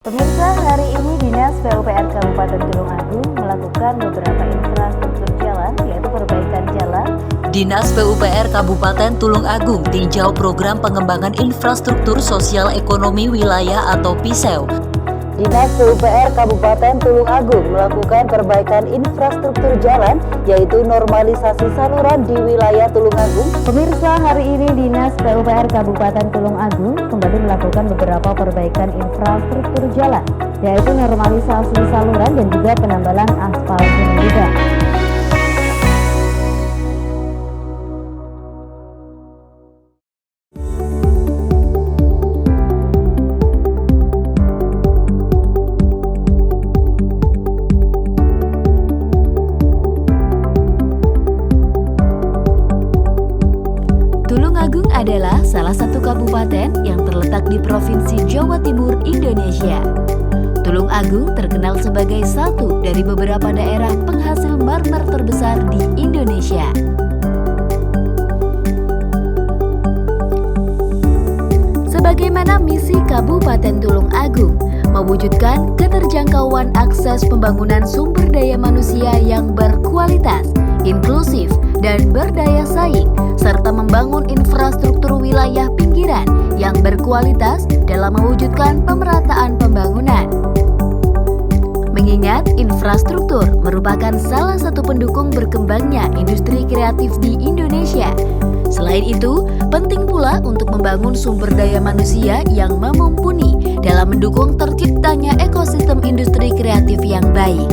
Pemirsa, hari ini Dinas PUPR Kabupaten Tulungagung melakukan beberapa infrastruktur jalan, yaitu perbaikan jalan. Dinas PUPR Kabupaten Tulungagung tinjau program pengembangan infrastruktur sosial ekonomi wilayah atau PISEW. Dinas PUPR Kabupaten Tulungagung melakukan perbaikan infrastruktur jalan, yaitu normalisasi saluran di wilayah Tulungagung. Pemirsa, hari ini Dinas PUPR Kabupaten Tulungagung kembali melakukan beberapa perbaikan infrastruktur jalan, yaitu normalisasi saluran dan juga penambalan aspal juga. Tulungagung adalah salah satu kabupaten yang terletak di Provinsi Jawa Timur, Indonesia. Tulungagung terkenal sebagai satu dari beberapa daerah penghasil marmer terbesar di Indonesia. Sebagaimana misi Kabupaten Tulungagung, mewujudkan keterjangkauan akses pembangunan sumber daya manusia yang berkualitas, inklusif, dan berdaya saing, serta membangun infrastruktur wilayah pinggiran yang berkualitas dalam mewujudkan pemerataan pembangunan. Mengingat infrastruktur merupakan salah satu pendukung berkembangnya industri kreatif di Indonesia. Selain itu, penting pula untuk membangun sumber daya manusia yang mumpuni dalam mendukung terciptanya ekosistem industri kreatif yang baik.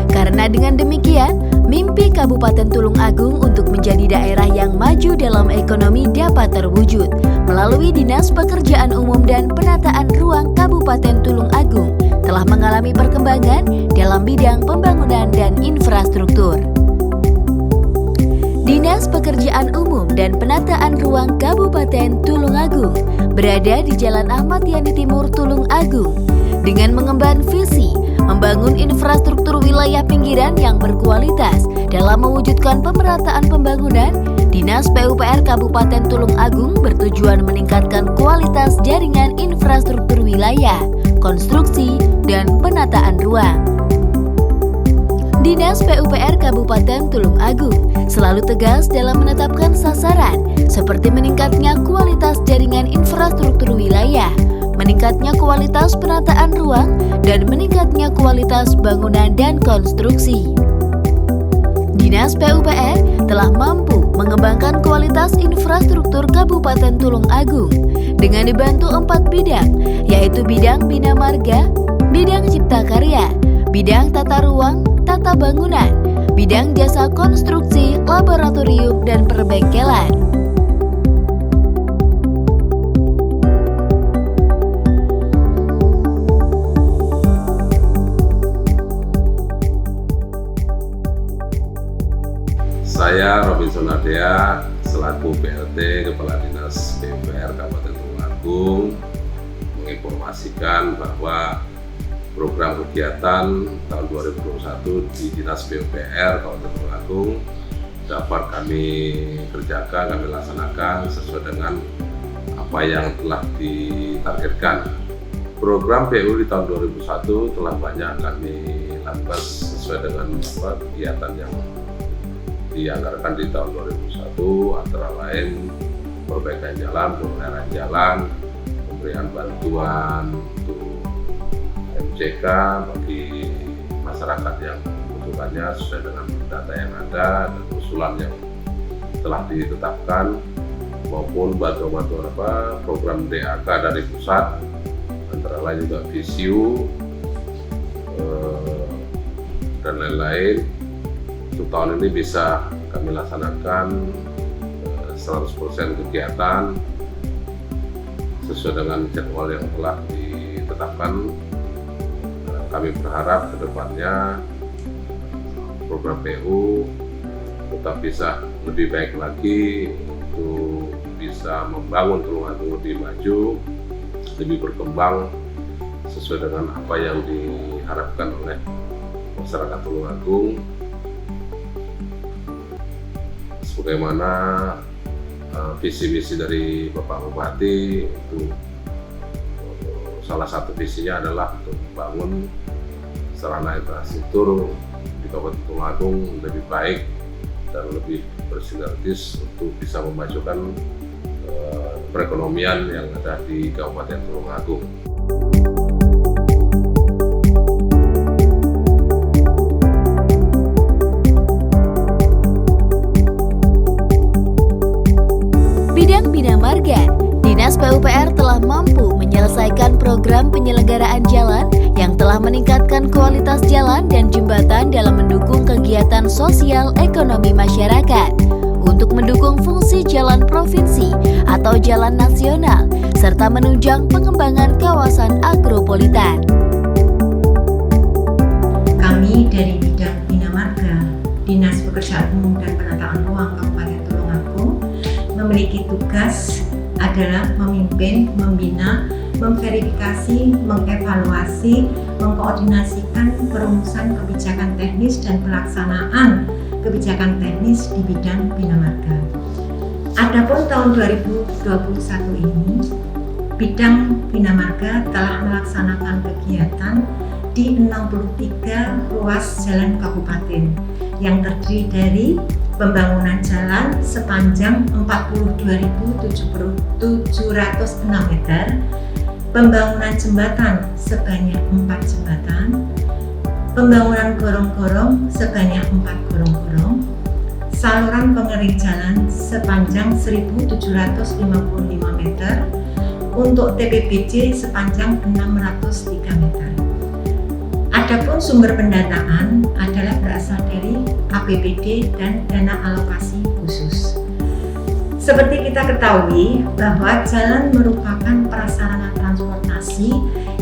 Karena dengan demikian, mimpi Kabupaten Tulungagung untuk menjadi daerah yang maju dalam ekonomi dapat terwujud melalui Dinas Pekerjaan Umum dan Penataan Ruang Kabupaten Tulungagung telah mengalami perkembangan dalam bidang pembangunan dan infrastruktur. Dinas Pekerjaan Umum dan Penataan Ruang Kabupaten Tulungagung berada di Jalan Ahmad Yani Timur, Tulungagung, dengan mengemban visi membangun infrastruktur wilayah pinggiran yang berkualitas. Dalam mewujudkan pemerataan pembangunan, Dinas PUPR Kabupaten Tulungagung bertujuan meningkatkan kualitas jaringan infrastruktur wilayah, konstruksi, dan penataan ruang. Dinas PUPR Kabupaten Tulungagung selalu tegas dalam menetapkan sasaran seperti meningkatnya kualitas jaringan infrastruktur wilayah, meningkatnya kualitas penataan ruang, dan meningkatnya kualitas bangunan dan konstruksi. Dinas PUPR telah mampu mengembangkan kualitas infrastruktur Kabupaten Tulungagung dengan dibantu 4 bidang, yaitu bidang bina marga, bidang cipta karya, bidang tata ruang, tata bangunan, bidang jasa konstruksi, laboratorium, dan perbengkelan. Saya Robinson Adea selaku PLT Kepala Dinas PUPR Kabupaten Tulungagung menginformasikan bahwa program kegiatan tahun 2021 di Dinas PUPR Kabupaten Tulungagung dapat kami kerjakan, kami laksanakan sesuai dengan apa yang telah ditargetkan. Program PU di tahun 2001 telah banyak kami lakukan sesuai dengan kegiatan yang dianggarkan di tahun 2001, antara lain perbaikan jalan, pemeliharaan jalan, pemberian bantuan untuk MCK bagi masyarakat yang membutuhkannya sesuai dengan data yang ada dan usulan yang telah ditetapkan, maupun bantuan-bantuan program DAK dari pusat, antara lain juga VCU dan lain-lain. Untuk tahun ini bisa kami laksanakan 100% kegiatan sesuai dengan jadwal yang telah ditetapkan. Kami berharap ke depannya program PU tetap bisa lebih baik lagi untuk bisa membangun Tulungagung lebih maju, lebih berkembang sesuai dengan apa yang diharapkan oleh masyarakat Tulungagung. Sebagaimana visi misi dari Bapak Bupati itu salah satu visinya adalah untuk membangun sarana infrastruktur di Kabupaten Tulungagung lebih baik dan lebih bersinergis untuk bisa memajukan perekonomian yang ada di Kabupaten Tulungagung. Bidang Bina Marga, Dinas PUPR telah mampu menyelesaikan program penyelenggaraan jalan yang telah meningkatkan kualitas jalan dan jembatan dalam mendukung kegiatan sosial ekonomi masyarakat. Untuk mendukung fungsi jalan provinsi atau jalan nasional, serta menunjang pengembangan kawasan agropolitan. Kami dari bidang Bina Marga, Dinas Pekerjaan Umum dan Penataan Ruang Kabupaten Tulungagung memiliki tugas adalah memimpin, membina, memverifikasi, mengevaluasi, mengkoordinasikan perumusan kebijakan teknis dan pelaksanaan kebijakan teknis di bidang Bina Marga. Adapun tahun 2021 ini, bidang Bina Marga telah melaksanakan kegiatan di 63 ruas jalan kabupaten yang terdiri dari pembangunan jalan sepanjang 42.706 meter, pembangunan jembatan sebanyak 4 jembatan, pembangunan gorong-gorong sebanyak 4 gorong-gorong, saluran pengering jalan sepanjang 1.755 meter, untuk TPBJ sepanjang 603 meter. Adapun sumber pendanaan adalah berasal dari APBD dan dana alokasi khusus. Seperti kita ketahui bahwa jalan merupakan prasarana transportasi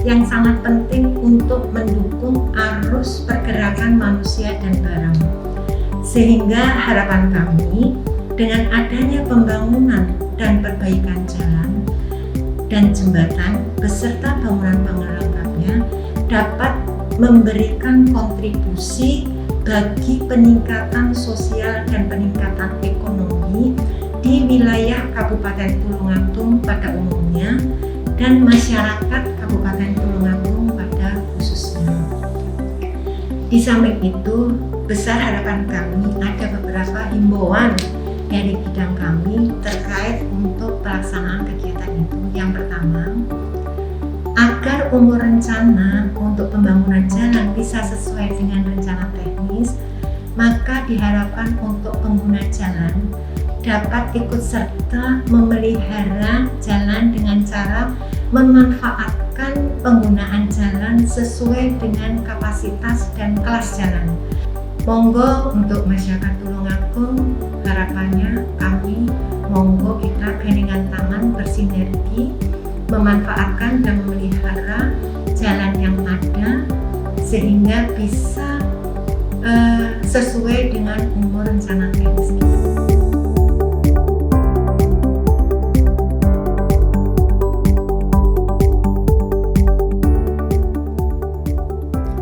yang sangat penting untuk mendukung arus pergerakan manusia dan barang. Sehingga harapan kami dengan adanya pembangunan dan perbaikan jalan dan jembatan beserta bangunan pengelengkapnya dapat memberikan kontribusi bagi peningkatan sosial dan peningkatan ekonomi di wilayah Kabupaten Tulungagung pada umumnya dan masyarakat Kabupaten Tulungagung pada khususnya. Di samping itu, besar harapan kami ada beberapa himbauan dari bidang kami terkait untuk pelaksanaan kegiatan itu. Yang pertama, agar umur rencana untuk pembangunan jalan bisa sesuai dengan rencana teknis, maka diharapkan untuk pengguna jalan dapat ikut serta memelihara jalan dengan cara memanfaatkan penggunaan jalan sesuai dengan kapasitas dan kelas jalan. Monggo untuk masyarakat Tulungagung, harapannya kami monggo kita gandengan tangan bersinergi memanfaatkan dan memelihara jalan yang ada sehingga bisa sesuai dengan umur rencana teknis.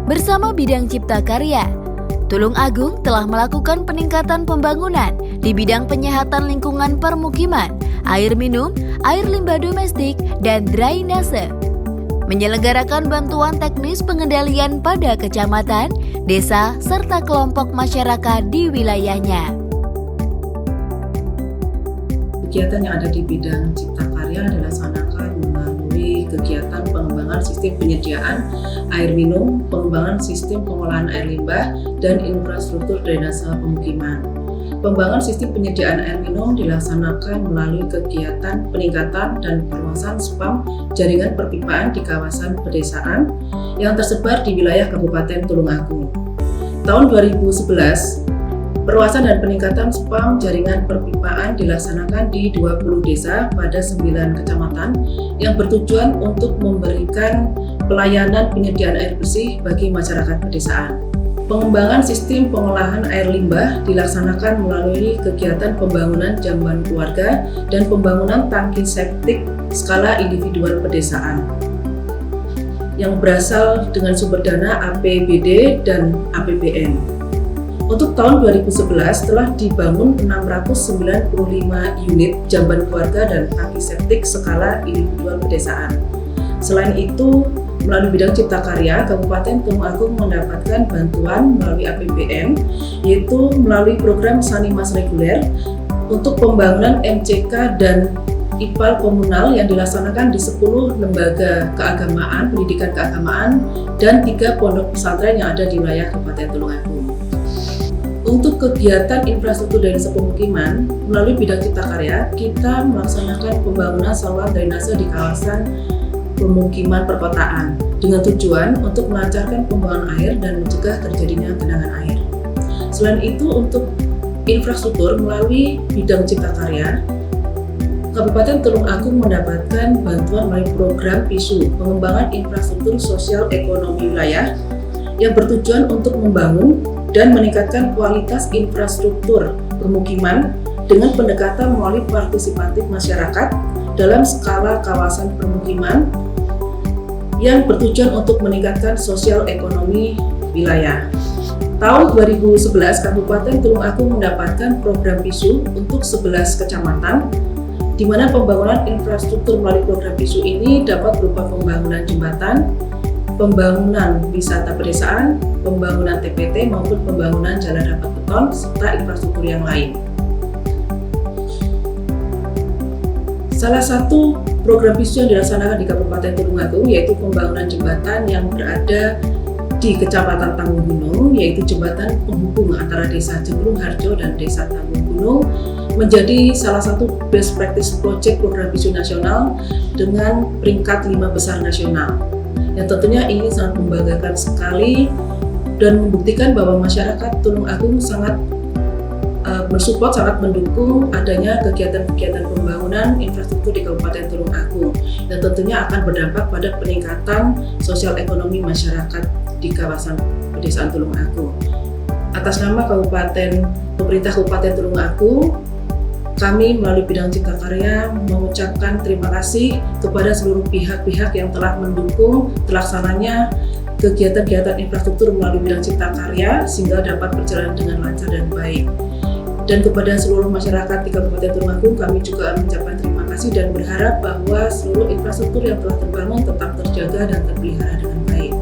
Bersama bidang Cipta Karya, Tulungagung telah melakukan peningkatan pembangunan di bidang penyehatan lingkungan permukiman, air minum, air limbah domestik, dan drainase. Menyelenggarakan bantuan teknis pengendalian pada kecamatan, desa, serta kelompok masyarakat di wilayahnya. Kegiatan yang ada di bidang Cipta Karya dilaksanakan melalui kegiatan pengembangan sistem penyediaan air minum, pengembangan sistem pengolahan air limbah, dan infrastruktur drainase pemukiman. Pengembangan sistem penyediaan air minum dilaksanakan melalui kegiatan peningkatan dan perluasan spam jaringan perpipaan di kawasan pedesaan yang tersebar di wilayah Kabupaten Tulungagung. Tahun 2011, perluasan dan peningkatan spam jaringan perpipaan dilaksanakan di 20 desa pada 9 kecamatan yang bertujuan untuk memberikan pelayanan penyediaan air bersih bagi masyarakat pedesaan. Pengembangan sistem pengolahan air limbah dilaksanakan melalui kegiatan pembangunan jamban keluarga dan pembangunan tangki septik skala individual pedesaan yang berasal dengan sumber dana APBD dan APBN. Untuk tahun 2011 telah dibangun 695 unit jamban keluarga dan tangki septik skala individual pedesaan. Selain itu, melalui bidang Cipta Karya, Kabupaten Tulung Agung mendapatkan bantuan melalui APBN, yaitu melalui program Sanimas Reguler untuk pembangunan MCK dan IPAL komunal yang dilaksanakan di 10 lembaga keagamaan, pendidikan keagamaan, dan 3 pondok pesantren yang ada di wilayah Kabupaten Tulung Agung. Untuk kegiatan infrastruktur desa pemukiman, melalui bidang Cipta Karya, kita melaksanakan pembangunan saluran drainase di kawasan pemukiman perkotaan dengan tujuan untuk melancarkan pembuangan air dan mencegah terjadinya genangan air. Selain itu, untuk infrastruktur melalui bidang Cipta Karya, Kabupaten Tulung Agung mendapatkan bantuan melalui program PISU, pengembangan infrastruktur sosial ekonomi wilayah, yang bertujuan untuk membangun dan meningkatkan kualitas infrastruktur permukiman dengan pendekatan melalui partisipatif masyarakat dalam skala kawasan permukiman yang bertujuan untuk meningkatkan sosial ekonomi wilayah. Tahun 2011, Kabupaten Tulung Agung mendapatkan program PISU untuk 11 kecamatan, di mana pembangunan infrastruktur melalui program PISU ini dapat berupa pembangunan jembatan, pembangunan wisata pedesaan, pembangunan TPT maupun pembangunan jalan rapat beton, serta infrastruktur yang lain. Salah satu program PISU yang dilaksanakan di Kabupaten Tulung Agung yaitu pembangunan jembatan yang berada di Kecamatan Tanggung Gunung, yaitu jembatan penghubung antara Desa Jembrung Harjo dan Desa Tanggung Gunung, menjadi salah satu best practice project program PISU nasional dengan peringkat 5 besar nasional. Yang tentunya ini sangat membanggakan sekali dan membuktikan bahwa masyarakat Tulung Agung sangat bersupport, sangat mendukung adanya kegiatan-kegiatan pembangunan infrastruktur di Kabupaten Tulung Agung, dan tentunya akan berdampak pada peningkatan sosial ekonomi masyarakat di kawasan pedesaan Tulung Agung. Atas nama pemerintah Kabupaten Tulung Agung, kami melalui bidang Cipta Karya mengucapkan terima kasih kepada seluruh pihak-pihak yang telah mendukung terlaksananya kegiatan-kegiatan infrastruktur melalui bidang Cipta Karya sehingga dapat berjalan dengan lancar dan baik. Dan kepada seluruh masyarakat di Kabupaten Tulung Agung, kami juga mengucapkan terima kasih dan berharap bahwa seluruh infrastruktur yang telah terbangun tetap terjaga dan terpelihara dengan baik.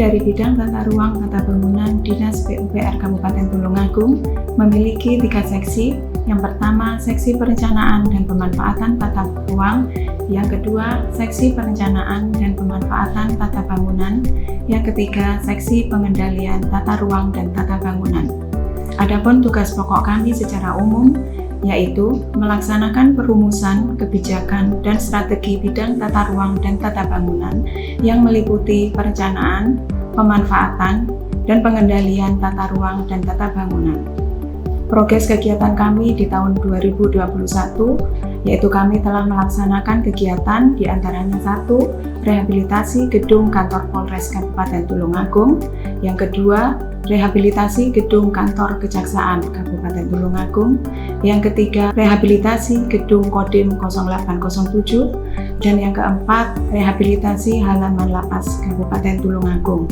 Dari bidang tata ruang tata bangunan Dinas PUPR Kabupaten Tulung Agung memiliki 3 seksi. Yang pertama, seksi perencanaan dan pemanfaatan tata ruang. Yang kedua, seksi perencanaan dan pemanfaatan tata bangunan. Yang ketiga, seksi pengendalian tata ruang dan tata bangunan. Adapun tugas pokok kami secara umum yaitu melaksanakan perumusan, kebijakan, dan strategi bidang tata ruang dan tata bangunan yang meliputi perencanaan, pemanfaatan, dan pengendalian tata ruang dan tata bangunan. Progres kegiatan kami di tahun 2021 yaitu kami telah melaksanakan kegiatan diantaranya 1. Rehabilitasi gedung kantor Polres Kabupaten Tulung Agung. Yang kedua, rehabilitasi gedung kantor Kejaksaan Kabupaten Tulung Agung. Yang ketiga, rehabilitasi gedung Kodim 0807. Dan yang keempat, rehabilitasi halaman lapas Kabupaten Tulung Agung.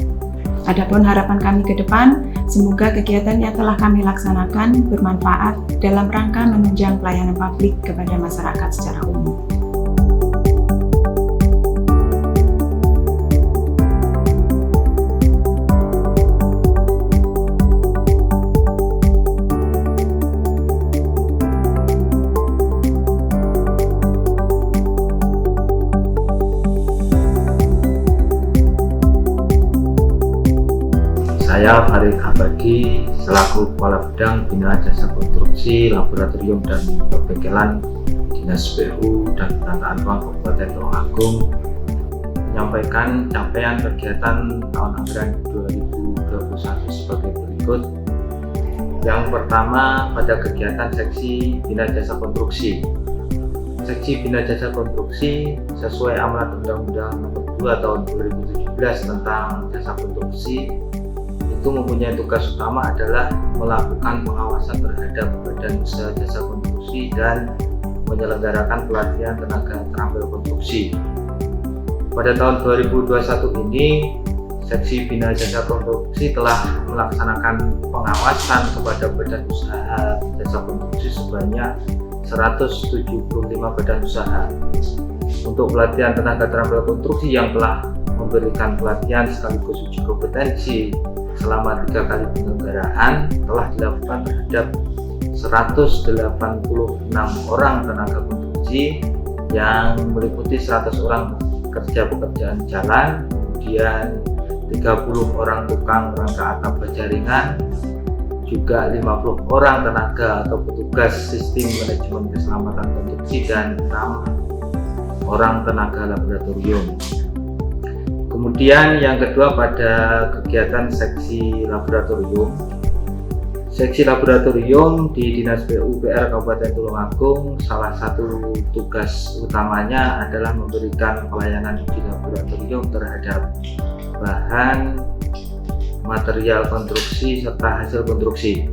Adapun harapan kami ke depan, semoga kegiatan yang telah kami laksanakan bermanfaat dalam rangka menunjang pelayanan publik kepada masyarakat secara umum. Saya Farid Abadi selaku Kepala Bidang Bina Jasa Konstruksi, Laboratorium dan Perbengkelan Dinas PU dan Penataan Ruang Kabupaten Tulung Agung menyampaikan capaian kegiatan tahun anggaran 2021 sebagai berikut. Yang pertama, pada kegiatan seksi Bina Jasa Konstruksi. Seksi Bina Jasa Konstruksi sesuai amanat Undang-Undang Nomor 2 Tahun 2017 tentang jasa konstruksi itu mempunyai tugas utama adalah melakukan pengawasan terhadap badan usaha jasa konstruksi dan menyelenggarakan pelatihan tenaga terampil konstruksi. Pada tahun 2021 ini, Seksi Bina Jasa Konstruksi telah melaksanakan pengawasan kepada badan usaha jasa konstruksi sebanyak 175 badan usaha. Untuk pelatihan tenaga terampil konstruksi yang telah memberikan pelatihan sekaligus uji kompetensi selama 3 kali penyelenggaraan telah dilakukan terhadap 186 orang tenaga konstruksi yang meliputi 100 orang kerja pekerjaan jalan, kemudian 30 orang tukang rangka atap berjaringan, juga 50 orang tenaga atau petugas sistem manajemen keselamatan konstruksi, dan 6 orang tenaga laboratorium. Kemudian yang kedua, pada kegiatan seksi laboratorium. Seksi laboratorium di Dinas PUPR Kabupaten Tulungagung, salah satu tugas utamanya adalah memberikan pelayanan uji laboratorium terhadap bahan, material konstruksi, serta hasil konstruksi.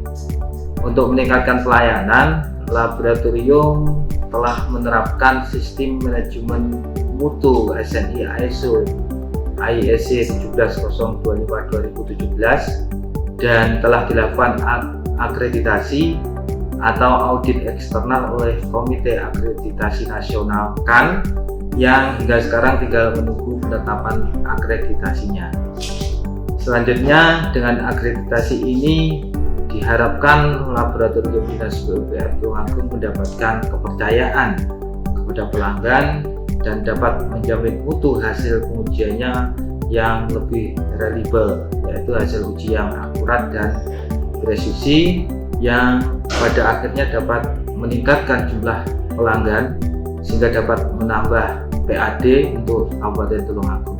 Untuk meningkatkan pelayanan, laboratorium telah menerapkan sistem manajemen mutu SNI ISO IEC 17025/2017 dan telah dilakukan akreditasi atau audit eksternal oleh Komite Akreditasi Nasional KAN yang hingga sekarang tinggal menunggu penetapan akreditasinya. Selanjutnya, dengan akreditasi ini diharapkan laboratorium Dinas PUPR Tulungagung mendapatkan kepercayaan kepada pelanggan dan dapat menjamin mutu hasil pengujiannya yang lebih reliable, yaitu hasil uji yang akurat dan presisi yang pada akhirnya dapat meningkatkan jumlah pelanggan sehingga dapat menambah PAD untuk Kabupaten Tulungagung.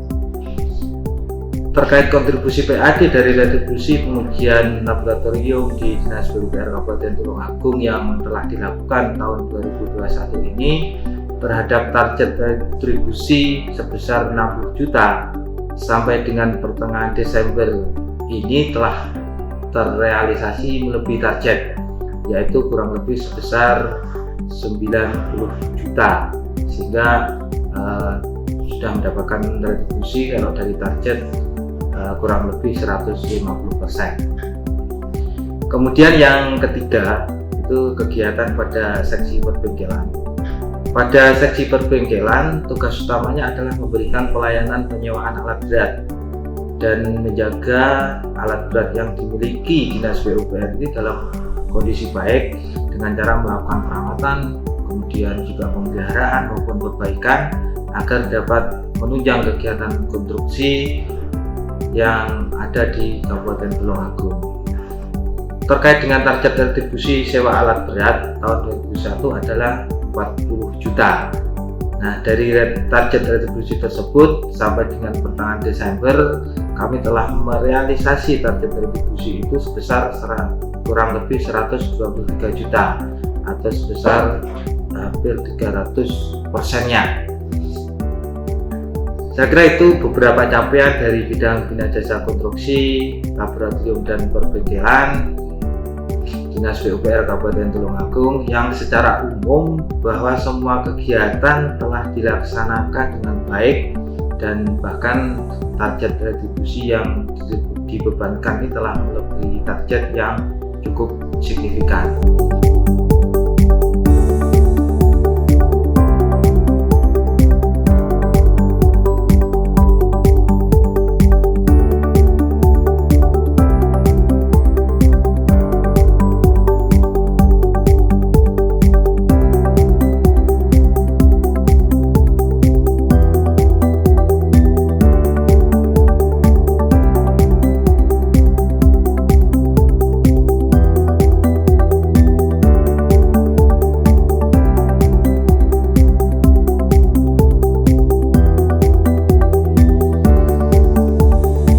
Terkait kontribusi PAD dari retribusi pengujian laboratorium di Dinas PUPR Kabupaten Tulungagung yang telah dilakukan tahun 2021 ini terhadap target retribusi sebesar 60 juta sampai dengan pertengahan Desember ini telah terrealisasi melebihi target, yaitu kurang lebih sebesar 90 juta, sehingga sudah mendapatkan retribusi kalau dari target kurang lebih 150%. Kemudian yang ketiga itu kegiatan pada seksi perbengkelan. Pada seksi perbengkelan, tugas utamanya adalah memberikan pelayanan penyewaan alat berat dan menjaga alat berat yang dimiliki Dinas PUPR ini dalam kondisi baik dengan cara melakukan perawatan, kemudian juga pemeliharaan maupun perbaikan agar dapat menunjang kegiatan konstruksi yang ada di Kabupaten Tulungagung. Terkait dengan target retribusi sewa alat berat tahun 2021 adalah 40 juta. Nah, dari target retribusi tersebut sampai dengan pertengahan Desember kami telah merealisasi target retribusi itu sebesar kurang lebih 123 juta atau sebesar hampir 300%-nya. Saya kira itu beberapa capaian dari bidang bina jasa konstruksi, laboratorium dan perbengkelan Dinas PUPR Kabupaten Tulungagung yang secara umum bahwa semua kegiatan telah dilaksanakan dengan baik dan bahkan target retribusi yang dibebankan ini telah melebihi target yang cukup signifikan.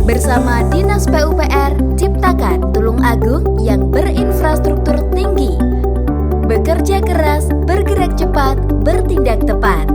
Bersama Dinas PUPR, ciptakan Tulungagung yang berinfrastruktur tinggi. Bekerja keras, bergerak cepat, bertindak tepat.